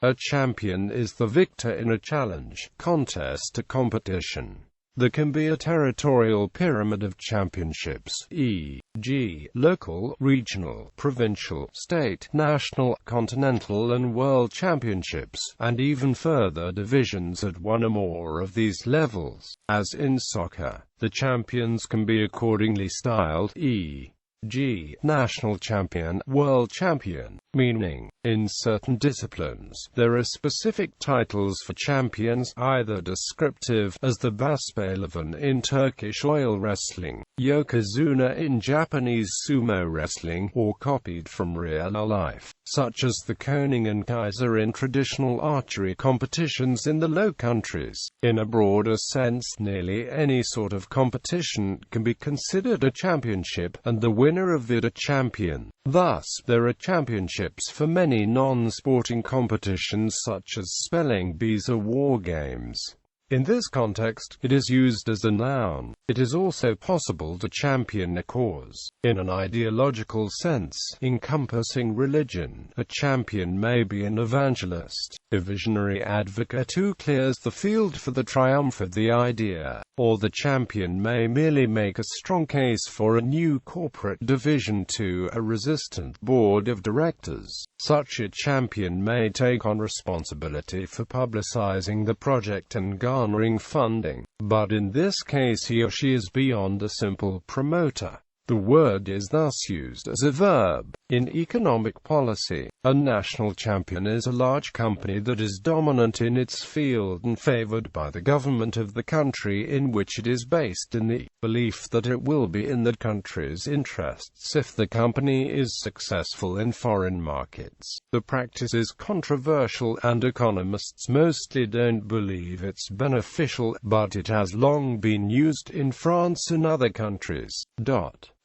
A champion is the victor in a challenge, contest or competition. There can be a territorial pyramid of championships, e.g., local, regional, provincial, state, national, continental and world championships, and even further divisions at one or more of these levels. As in soccer, the champions can be accordingly styled, e.g., national champion, world champion, meaning, in certain disciplines, there are specific titles for champions, either descriptive, as the Basbalavan in Turkish oil wrestling, Yokozuna in Japanese sumo wrestling, or copied from real life, such as the Koning and Kaiser in traditional archery competitions in the Low Countries. In a broader sense, nearly any sort of competition can be considered a championship, and the winner of it a champion. Thus, there are championships for many non-sporting competitions such as spelling bees or war games. In this context, it is used as a noun. It is also possible to champion a cause. In an ideological sense, encompassing religion, a champion may be an evangelist, a visionary advocate who clears the field for the triumph of the idea, or the champion may merely make a strong case for a new corporate division to a resistant board of directors. Such a champion may take on responsibility for publicizing the project and garnering funding, but in this case he or she is beyond a simple promoter. The word is thus used as a verb. In economic policy, a national champion is a large company that is dominant in its field and favored by the government of the country in which it is based, in the belief that it will be in the country's interests if the company is successful in foreign markets. The practice is controversial and economists mostly don't believe it's beneficial, but it has long been used in France and other countries.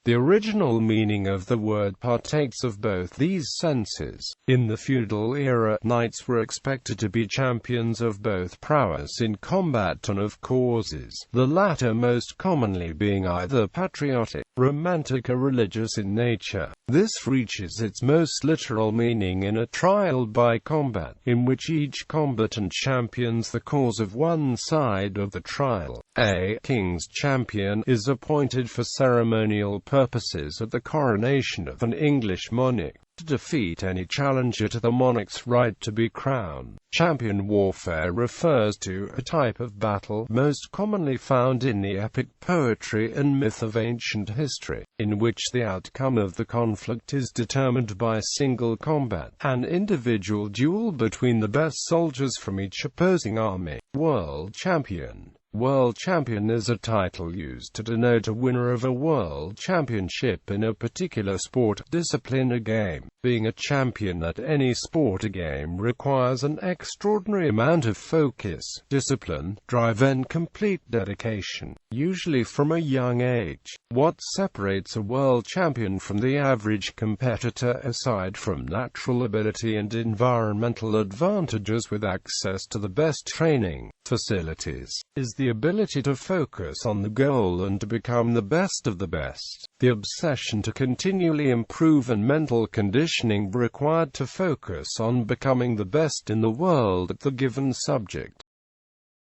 The original meaning of the word partakes of both these senses. In the feudal era, knights were expected to be champions of both prowess in combat and of causes, the latter most commonly being either patriotic, romantic or religious in nature. This reaches its most literal meaning in a trial by combat, in which each combatant champions the cause of one side of the trial. A king's champion is appointed for ceremonial purposes at the coronation of an English monarch, to defeat any challenger to the monarch's right to be crowned. Champion warfare refers to a type of battle most commonly found in the epic poetry and myth of ancient history, in which the outcome of the conflict is determined by single combat, an individual duel between the best soldiers from each opposing army. World champion. World champion is a title used to denote a winner of a world championship in a particular sport, discipline or game. Being a champion at any sport or game requires an extraordinary amount of focus, discipline, drive and complete dedication, usually from a young age. What separates a world champion from the average competitor, aside from natural ability and environmental advantages with access to the best training facilities, is the ability to focus on the goal and to become the best of the best. The obsession to continually improve and mental conditioning required to focus on becoming the best in the world at the given subject.